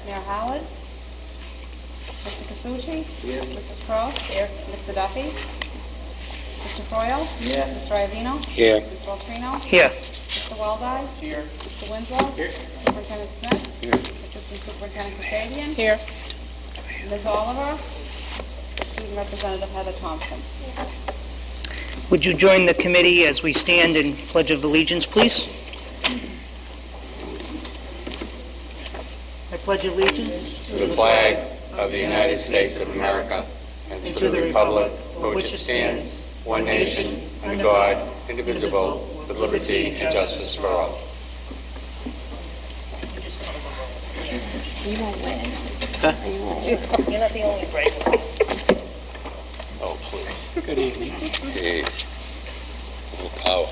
Mayor Howard. Mr. Casucci. Here. Mrs. Crowe. Here. Mr. Duffy. Mr. Froyle. Here. Mr. Iavino. Here. Mr. Altrino. Here. Mr. Waldai. Here. Mr. Winslow. Here. Superintendent Smith. Here. Assistant Superintendent Kasabian. Here. Ms. Oliver. Student Representative Heather Thompson. Would you join the committee as we stand in Pledge of Allegiance, please? I pledge allegiance to the flag of the United States of America and to the republic for which it stands, one nation, under God, indivisible, with liberty and justice for all. You won't win. Huh? You won't. You're not the only brave one. Oh, please. Good evening. Jeez. A little power.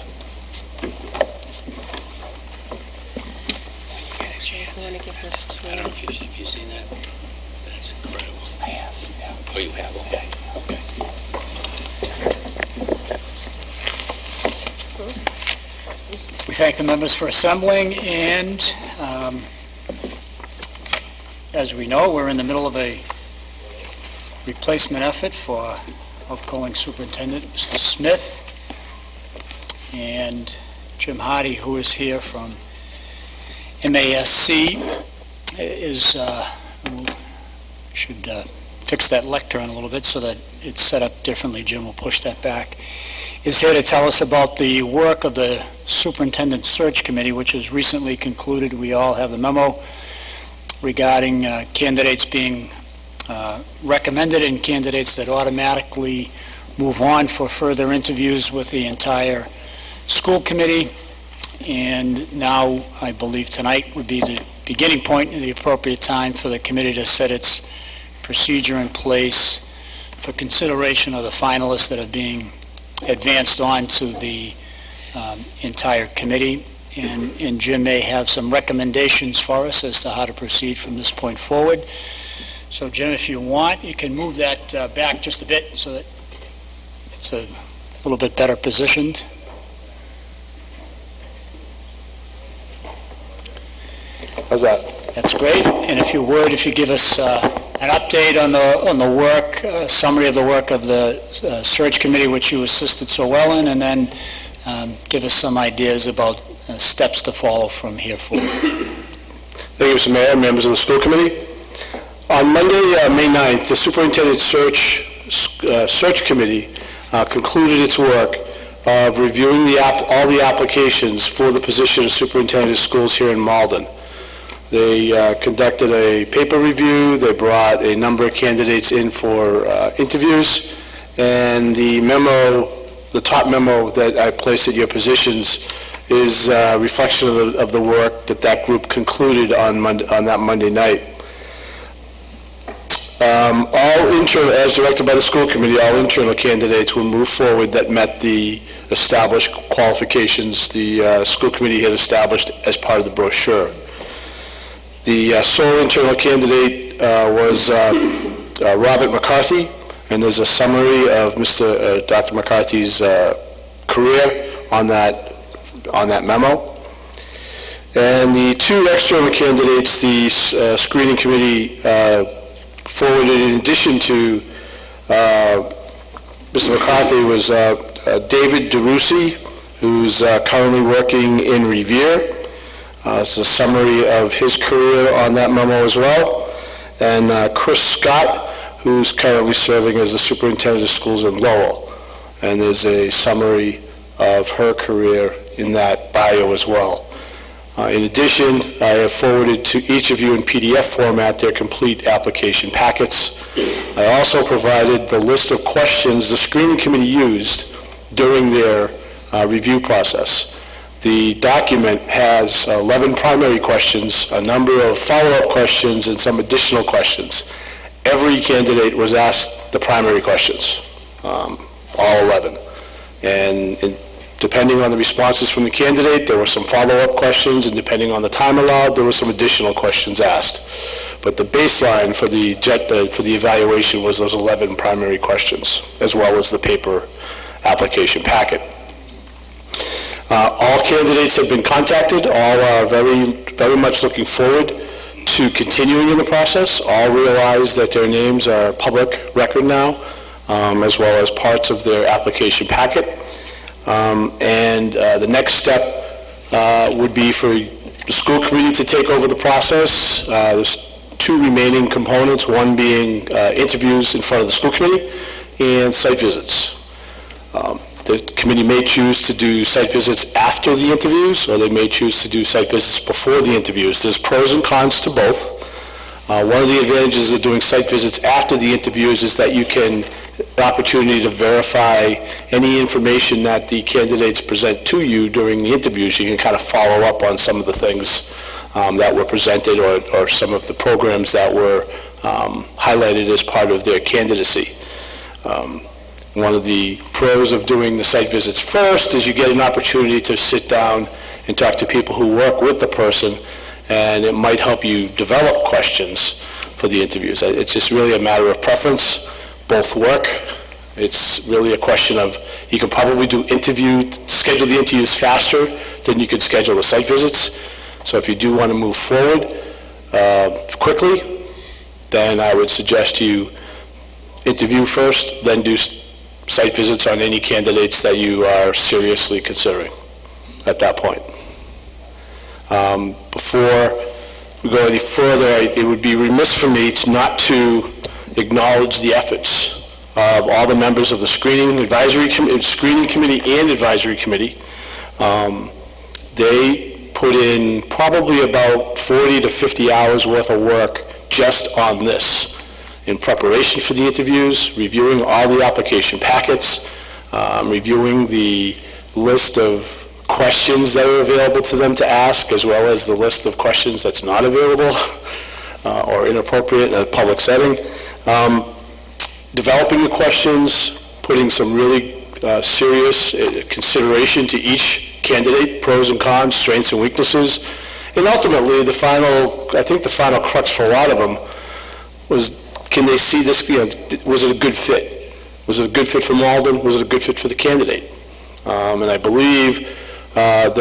I want to give this to I don't know if you've seen that. That's incredible. I have. Yeah. Oh, you have? Okay. Okay. We thank the members for assembling, and as we know, we're in the middle of a replacement effort for outgoing Superintendent Mr. Smith, and Jim Hardy, who is here from MASC, should fix that lectern a little bit so that it's set up differently. Jim will push that back. Is here to tell us about the work of the Superintendent Search Committee, which has recently concluded. We all have the memo regarding candidates being recommended and candidates that automatically move on for further interviews with the entire school committee. And now, I believe tonight would be the beginning point and the appropriate time for the committee to set its procedure in place for consideration of the finalists that are being advanced on to the entire committee. And Jim may have some recommendations for us as to how to proceed from this point forward. So, Jim, if you want, you can move that back just a bit so that it's a little bit better positioned. How's that? That's great. And if you give us an update on the work, summary of the work of the search committee, which you assisted so well in, and then give us some ideas about steps to follow from here forward. Thank you, Mr. Mayor, members of the school committee. On Monday, May 9th, the Superintendent Search Committee concluded its work of reviewing all the applications for the position of Superintendent of Schools here in Malden. They conducted a paper review. They brought a number of candidates in for interviews, and the top memo that I placed at your positions is a reflection of the work that group concluded on that Monday night. All internal, as directed by the school committee, all internal candidates will move forward that met the established qualifications the school committee had established as part of the brochure. The sole internal candidate was Robert McCarthy, and there's a summary of Dr. McCarthy's career on that memo. And the two external candidates the screening committee forwarded, in addition to Mr. McCarthy, was David DeRusi, who's currently working in Revere. It's a summary of his career on that memo as well. And Chris Scott, who's currently serving as the superintendent of schools in Lowell. And there's a summary of her career in that bio as well. In addition, I have forwarded to each of you in PDF format their complete application packets. I also provided the list of questions the screening committee used during their review process. The document has 11 primary questions, a number of follow-up questions, and some additional questions. Every candidate was asked the primary questions, all 11. And depending on the responses from the candidate, there were some follow-up questions, and depending on the time allowed, there were some additional questions asked. But the baseline for the evaluation was those 11 primary questions, as well as the paper application packet. All candidates have been contacted. All are very, very much looking forward to continuing in the process all realize that their names are public record now, as well as parts of their application packet. And the next step would be for the school committee to take over the process. There's two remaining components, one being interviews in front of the school committee and site visits. The committee may choose to do site visits after the interviews, or they may choose to do site visits before the interviews. There's pros and cons to both. One of the advantages of doing site visits after the interviews is that you can the opportunity to verify any information that the candidates present to you during the interviews. You can kind of follow up on some of the things that were presented or some of the programs that were highlighted as part of their candidacy. One of the pros of doing the site visits first is you get an opportunity to sit down and talk to people who work with the person, and it might help you develop questions for the interviews. It's just really a matter of preference. Both work. It's really a question of, you can probably schedule the interviews faster than you could schedule the site visits. So if you do want to move forward quickly, then I would suggest you interview first, then do site visits on any candidates that you are seriously considering at that point. Before we go any further, it would be remiss for me not to acknowledge the efforts of all the members of the screening committee and advisory committee. They put in probably about 40 to 50 hours worth of work just on this, in preparation for the interviews, reviewing all the application packets, reviewing the list of questions that are available to them to ask, as well as the list of questions that's not available or inappropriate in a public setting. Developing the questions, putting some really serious consideration to each candidate, pros and cons, strengths and weaknesses, and ultimately the final crux for a lot of them was, can they see this, was it a good fit? Was it a good fit for Malden? Was it a good fit for the candidate? And I believe that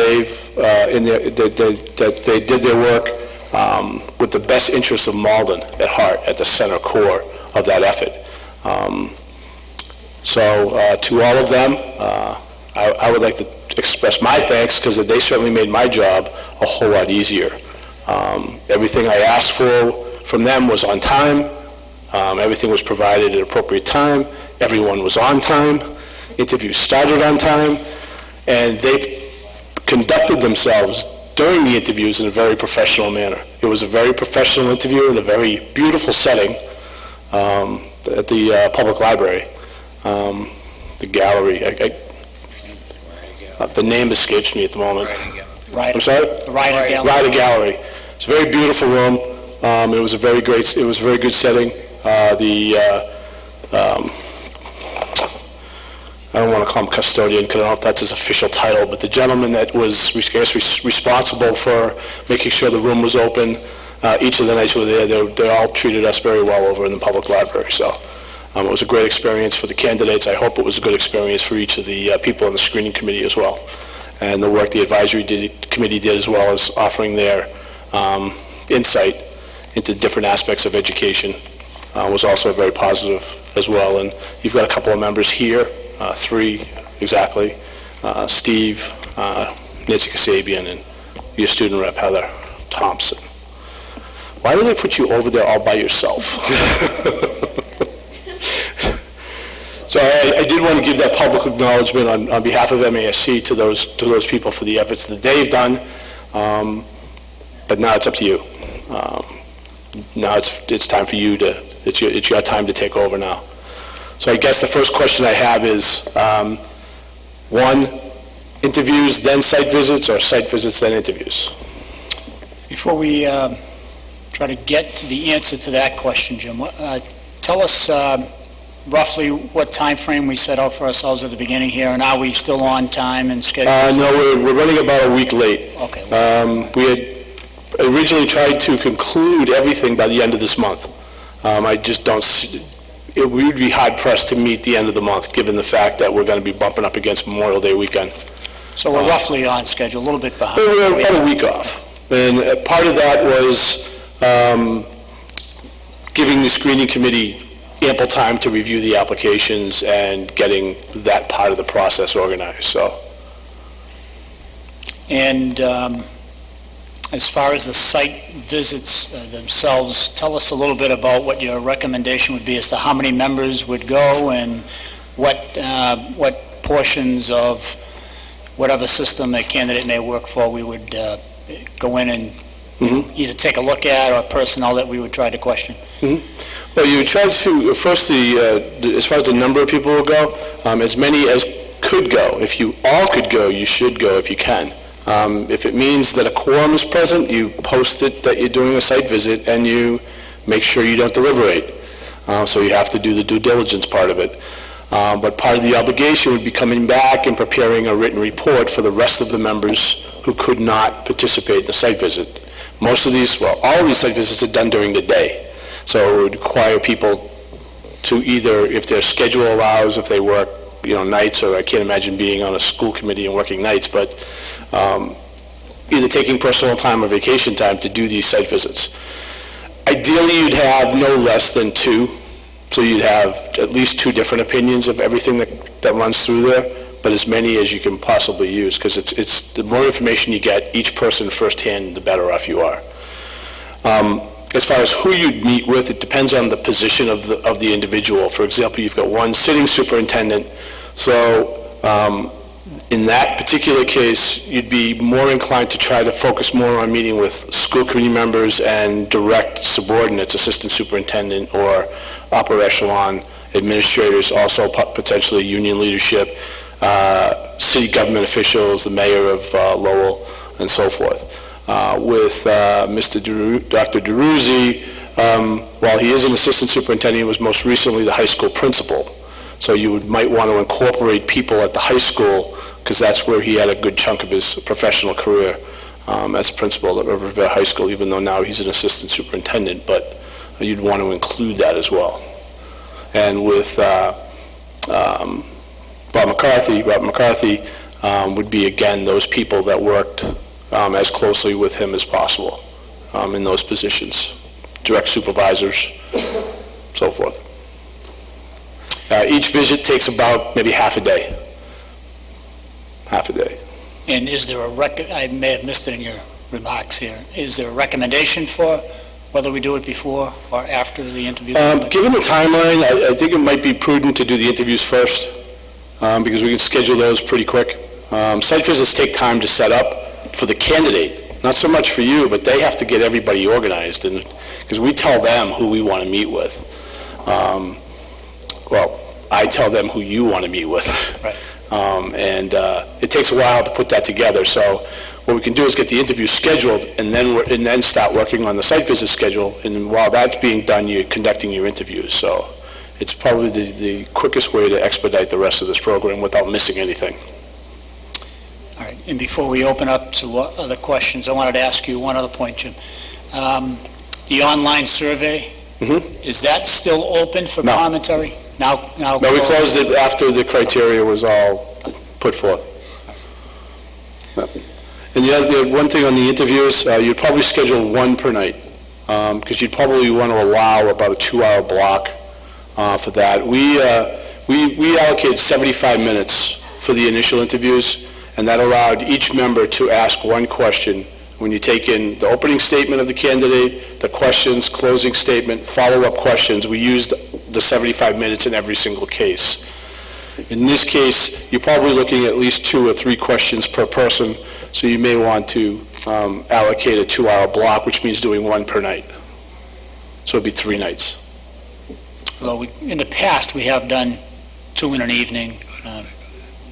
they did their work with the best interests of Malden at heart, at the center core of that effort. So to all of them, I would like to express my thanks, because they certainly made my job a whole lot easier. Everything I asked for from them was on time. Everything was provided at appropriate time. Everyone was on time. Interviews started on time. And they conducted themselves during the interviews in a very professional manner. It was a very professional interview in a very beautiful setting at the public library. The gallery. The name escapes me at the moment. I'm sorry? The Ryder Gallery. Ryder Gallery. It's a very beautiful room. It was a very good setting. I don't want to call him custodian, because I don't know if that's his official title, but the gentleman that was, responsible for making sure the room was open, each of the nights we were there, they all treated us very well over in the public library. So it was a great experience for the candidates. I hope it was a good experience for each of the people in the screening committee as well. And the work the advisory committee did, as well as offering their insight into different aspects of education, was also very positive as well. And you've got a couple of members here, three exactly, Steve, Nancy Kasabian, and your student rep, Heather Thompson. Why do they put you over there all by yourself? So I did want to give that public acknowledgement on behalf of MASC to those people for the efforts that they've done. But now it's up to you. Now it's time for you to, it's your time to take over now. So I guess the first question I have is, one, interviews, then site visits, or site visits, then interviews? Before we try to get to the answer to that question, Jim, tell us roughly what time frame we set out for ourselves at the beginning here, and are we still on time and schedule? No, we're running about a week late. Okay. We had originally tried to conclude everything by the end of this month. I just don't see, we would be hard pressed to meet the end of the month, given the fact that we're going to be bumping up against Memorial Day weekend. So we're roughly on schedule, a little bit behind. We're about a week off. And part of that was giving the screening committee ample time to review the applications and getting that part of the process organized, so. And as far as the site visits themselves, tell us a little bit about what your recommendation would be as to how many members would go and what portions of whatever system a candidate may work for we would go in and either take a look at or personnel that we would try to question. Well, you try to, first, as far as the number of people who go, as many as could go. If you all could go, you should go if you can. If it means that a quorum is present, you post it that you're doing a site visit and you make sure you don't deliberate. So you have to do the due diligence part of it. But part of the obligation would be coming back and preparing a written report for the rest of the members who could not participate in the site visit. Most of these, well, all of these site visits are done during the day. So it would require people to either, if their schedule allows, if they work, nights, or I can't imagine being on a school committee and working nights, but either taking personal time or vacation time to do these site visits. Ideally, you'd have no less than 2, so you'd have at least 2 different opinions of everything that runs through there, but as many as you can possibly use, because it's the more information you get, each person firsthand, the better off you are. As far as who you'd meet with, it depends on the position of the individual. For example, you've got one sitting superintendent, so in that particular case, you'd be more inclined to try to focus more on meeting with school committee members and direct subordinates, assistant superintendent or upper echelon administrators, also potentially union leadership, city government officials, the mayor of Lowell, and so forth. With Dr. DeRuzzi, while he is an assistant superintendent, he was most recently the high school principal. So you might want to incorporate people at the high school, because that's where he had a good chunk of his professional career as principal at Riverview High School, even though now he's an assistant superintendent, but you'd want to include that as well. And with Rob McCarthy would be, again, those people that worked as closely with him as possible in those positions, direct supervisors, so forth. Each visit takes about maybe half a day. And is there I may have missed it in your remarks here, is there a recommendation for whether we do it before or after the interview? Given the timeline, I think it might be prudent to do the interviews first, because we can schedule those pretty quick. Site visits take time to set up for the candidate, not so much for you, but they have to get everybody organized, and because we tell them who we want to meet with. Well, I tell them who you want to meet with. Right. And it takes a while to put that together. So what we can do is get the interview scheduled and then start working on the site visit schedule. And while that's being done, you're conducting your interviews. So it's probably the quickest way to expedite the rest of this program without missing anything. All right. And before we open up to other questions, I wanted to ask you one other point, Jim. The online survey, is that still open for commentary? Now No, we closed it after the criteria was all put forth. And the one thing on the interviews, you'd probably schedule 1 per night, because you'd probably want to allow about a 2-hour block for that. We allocated 75 minutes for the initial interviews, and that allowed each member to ask 1 question. When you take in the opening statement of the candidate, the questions, closing statement, follow-up questions, we used the 75 minutes in every single case. In this case, you're probably looking at least 2 or 3 questions per person, so you may want to allocate a 2-hour block, which means doing 1 per night. So it'd be 3 nights. Well, in the past, we have done 2 in an evening,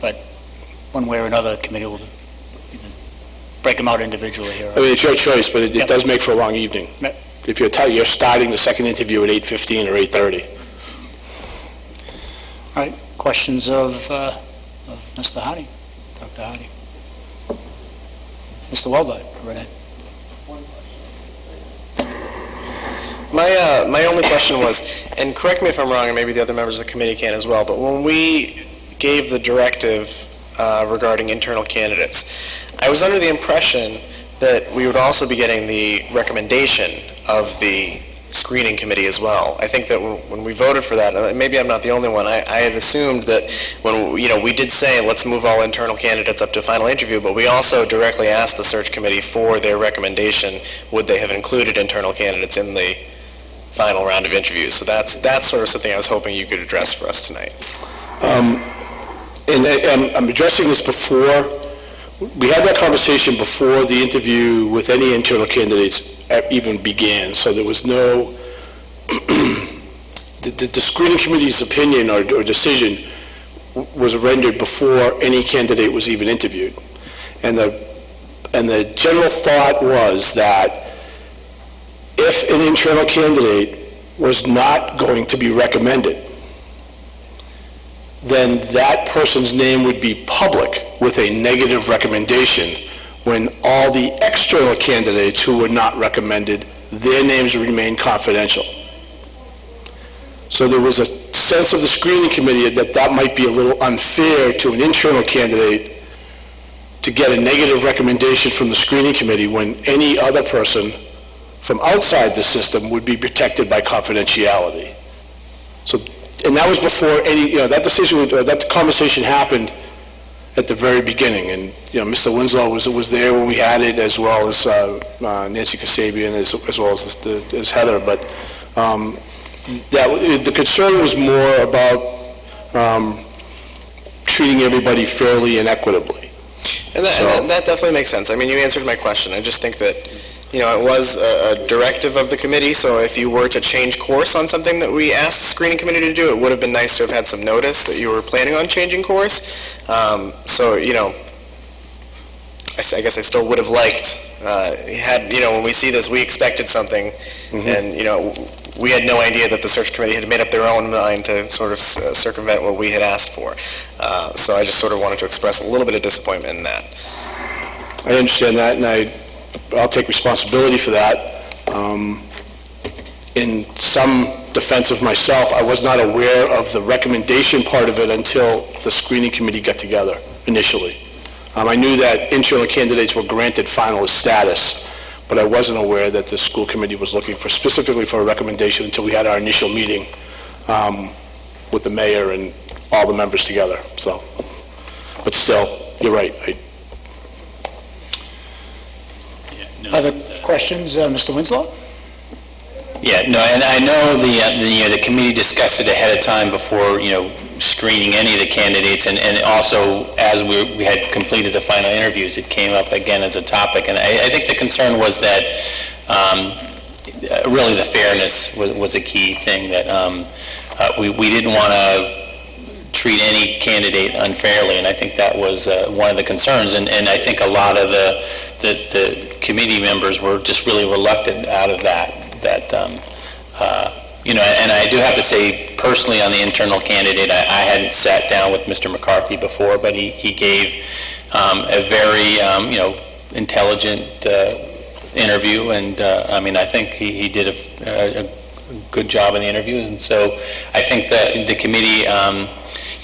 but one way or another, the committee will break them out individually here. I mean, it's your choice, but it does make for a long evening. Yep. If you're starting the second interview at 8:15 or 8:30. All right, questions of Mr. Hardy, Dr. Hardy. Mr. Weldon, go right ahead. My only question was, and correct me if I'm wrong, and maybe the other members of the committee can as well, but when we gave the directive regarding internal candidates, I was under the impression that we would also be getting the recommendation of the screening committee as well. I think that when we voted for that, maybe I'm not the only one, I had assumed that when, we did say, let's move all internal candidates up to final interview, but we also directly asked the search committee for their recommendation, would they have included internal candidates in the final round of interviews. So that's sort of something I was hoping you could address for us tonight. And I'm addressing this before, we had that conversation before the interview with any internal candidates even began, so there was no, the screening committee's opinion or decision was rendered before any candidate was even interviewed. And the general thought was that if an internal candidate was not going to be recommended, then that person's name would be public with a negative recommendation, when all the external candidates who were not recommended, their names remain confidential. So there was a sense of the screening committee that might be a little unfair to an internal candidate to get a negative recommendation from the screening committee when any other person from outside the system would be protected by confidentiality. So, and that was before any, that decision, that conversation happened at the very beginning, and Mr. Winslow was there when we had it, as well as Nancy Kasabian, as well as Heather. But the concern was more about treating everybody fairly and equitably. And that definitely makes sense. I mean, you answered my question. I just think that it was a directive of the committee, so if you were to change course on something that we asked the screening committee to do, it would have been nice to have had some notice that you were planning on changing course. So, I guess I still would have liked, when we see this, we expected something, and, we had no idea that the search committee had made up their own mind to sort of circumvent what we had asked for. So I just sort of wanted to express a little bit of disappointment in that. I understand that, and I'll take responsibility for that. In some defense of myself, I was not aware of the recommendation part of it until the screening committee got together initially. I knew that internal candidates were granted finalist status, but I wasn't aware that the school committee was looking specifically for a recommendation until we had our initial meeting with the mayor and all the members together. So, but still, you're right. Other questions, Mr. Winslow? Yeah, no, and I know the committee discussed it ahead of time before, screening any of the candidates, and also as we had completed the final interviews, it came up again as a topic, and I think the concern was that really the fairness was a key thing, that we didn't want to treat any candidate unfairly, and I think that was one of the concerns, and I think a lot of the committee members were just really reluctant out of that, and I do have to say, personally, on the internal candidate, I hadn't sat down with Mr. McCarthy before, but he gave a very, intelligent interview, and I think he did a good job in the interviews, and so I think that the committee,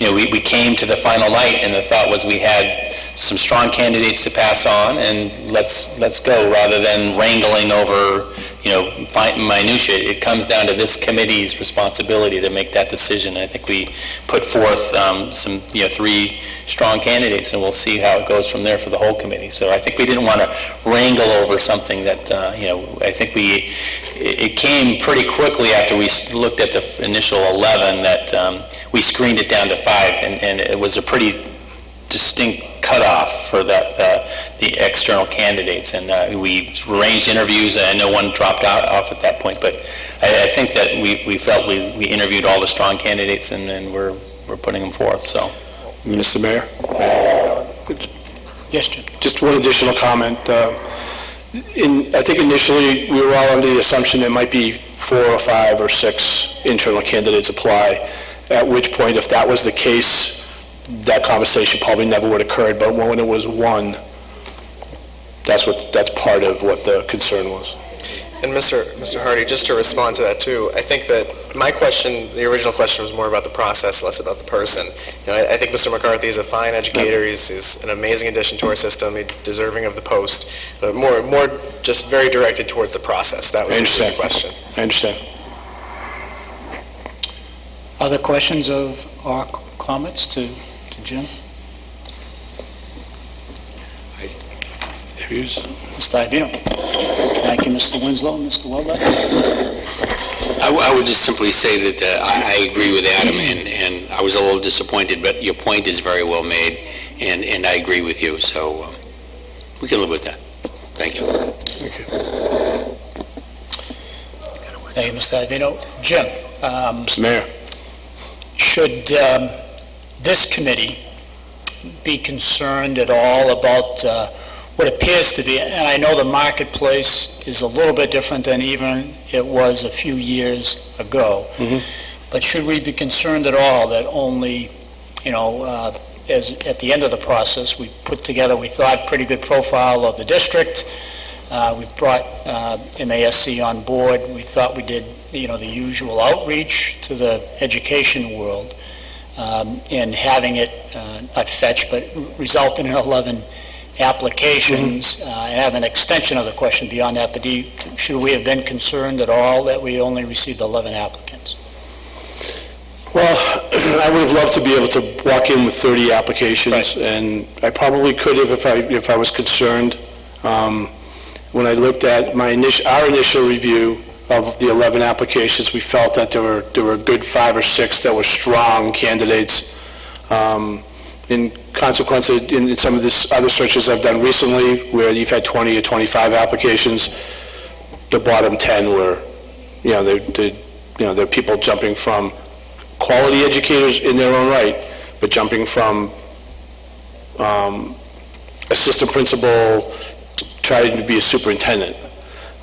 we came to the final night, and the thought was we had some strong candidates to pass on, and let's go, rather than wrangling over minutia. It comes down to this committee's responsibility to make that decision. I think we put forth some 3 strong candidates, and we'll see how it goes from there for the whole committee. So I think we didn't want to wrangle over something that I think it came pretty quickly after we looked at the initial 11 that we screened it down to 5, and it was a pretty distinct cutoff for the external candidates, and we arranged interviews, and no one dropped off at that point, but I think that we felt we interviewed all the strong candidates, and we're putting them forth. So, Mr. Mayor? Yes, Jim. Just one additional comment. I think initially we were all under the assumption there might be 4 or 5 or 6 internal candidates apply, at which point, if that was the case, that conversation probably never would have occurred, but when it was 1, that's part of what the concern was. And Mr. Hardy, just to respond to that too, I think that my question, the original question was more about the process, less about the person. I think Mr. McCarthy is a fine educator. He's an amazing addition to our system. He's deserving of the post. But more just very directed towards the process. That was the question. I understand. Other questions or comments to Jim? Mr. Iavino. Thank you, Mr. Winslow. Mr. Welbeck? I would just simply say that I agree with Adam, and I was a little disappointed, but your point is very well made, and I agree with you, so we can live with that. Thank you. Thank you, Mr. Iavino. Jim? Mr. Mayor. Should this committee be concerned at all about what appears to be, and I know the marketplace is a little bit different than even it was a few years ago, but should we be concerned at all that only, as at the end of the process, we put together, we thought, pretty good profile of the district, we've brought MASC on board, we thought we did, the usual outreach to the education world, in having it not fetch, but result in 11 applications, and have an extension of the question beyond that, but should we have been concerned at all that we only received 11 applicants? Well, I would have loved to be able to walk in with 30 applications, Right. and I probably could have if I was concerned. When I looked at our initial review of the 11 applications, we felt that there were a good 5 or 6 that were strong candidates. In consequence, in some of these other searches I've done recently, where you've had 20 or 25 applications, the bottom 10 were, they're people jumping from quality educators in their own right, but jumping from assistant principal, trying to be a superintendent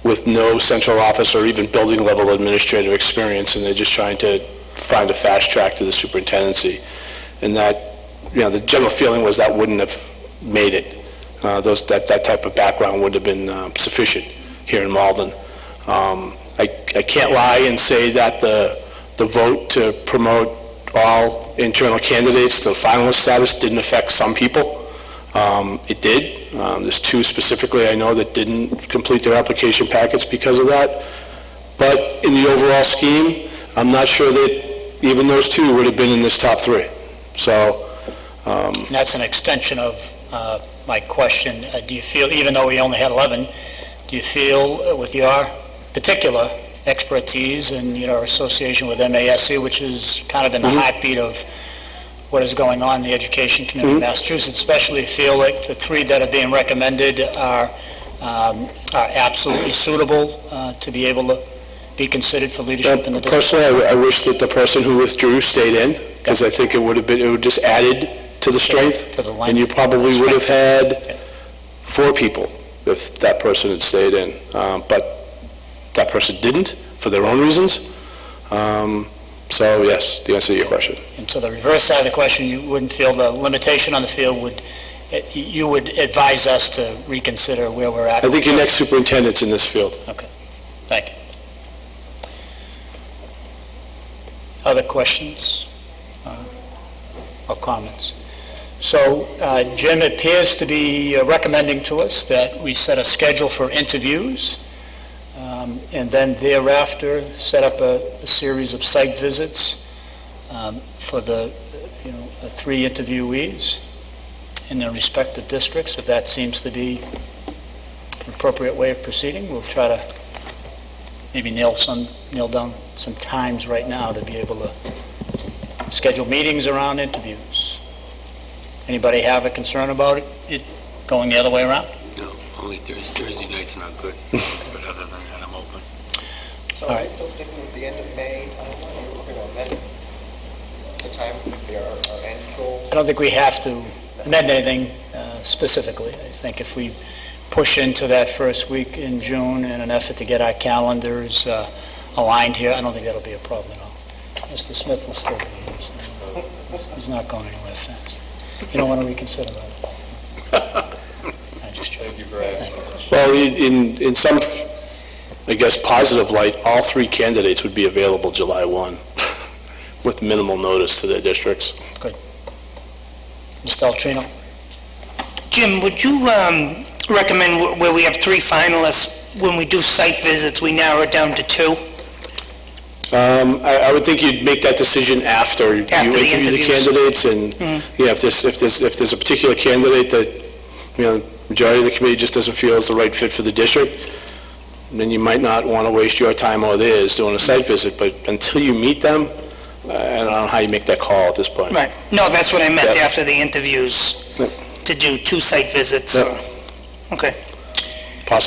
with no central office or even building level administrative experience, and they're just trying to find a fast track to the superintendency. And that, the general feeling was that wouldn't have made it. That type of background would have been sufficient here in Malden. I can't lie and say that the vote to promote all internal candidates to finalist status didn't affect some people. It did. There's 2 specifically I know that didn't complete their application packets because of that. But in the overall scheme, I'm not sure that even those 2 would have been in this top 3. So. And that's an extension of my question. Do you feel, even though we only had 11, do you feel with your particular expertise and your association with MASC, which is kind of in the heartbeat of what is going on in the education community in Massachusetts, especially feel like the 3 that are being recommended are absolutely suitable to be able to be considered for leadership in the district? Personally, I wish that the person who withdrew stayed in, because I think it would just added to the strength, to the length, and you probably would have had 4 people if that person had stayed in. But that person didn't, for their own reasons. So yes, the answer to your question. And to the reverse side of the question, you wouldn't feel the limitation on the field you would advise us to reconsider where we're at? I think your next superintendent's in this field. Okay, thank you. Other questions or comments? So Jim appears to be recommending to us that we set a schedule for interviews, and then thereafter set up a series of site visits for the 3 interviewees in their respective districts. If that seems to be an appropriate way of proceeding, we'll try to maybe nail down some times right now to be able to schedule meetings around interviews. Anybody have a concern about it going the other way around? No, only Thursday nights not good, but other than that, I'm open. So are we still sticking with the end of May time? We're going to amend the time for our end goals? I don't think we have to amend anything specifically. I think if we push into that first week in June in an effort to get our calendars aligned here, I don't think that'll be a problem at all. Mr. Smith will still be here. So he's not going anywhere fast. You don't want to reconsider that? I just tried. Thank you for asking. Well, in some I guess, positive light, all three candidates would be available July 1 with minimal notice to their districts. Mr. Altrino? Jim, would you recommend where we have 3 finalists, when we do site visits, we narrow it down to 2? I would think you'd make that decision after you After the interview the interviews. candidates, and, yeah, if there's a particular candidate that, majority of the committee just doesn't feel is the right fit for the district, then you might not want to waste your time or theirs doing a site visit, but until you meet them, I don't know how you make that call at this point. Right. No, that's what I meant, Yep. after the interviews, Yep. to do 2 site visits. Yep. Okay.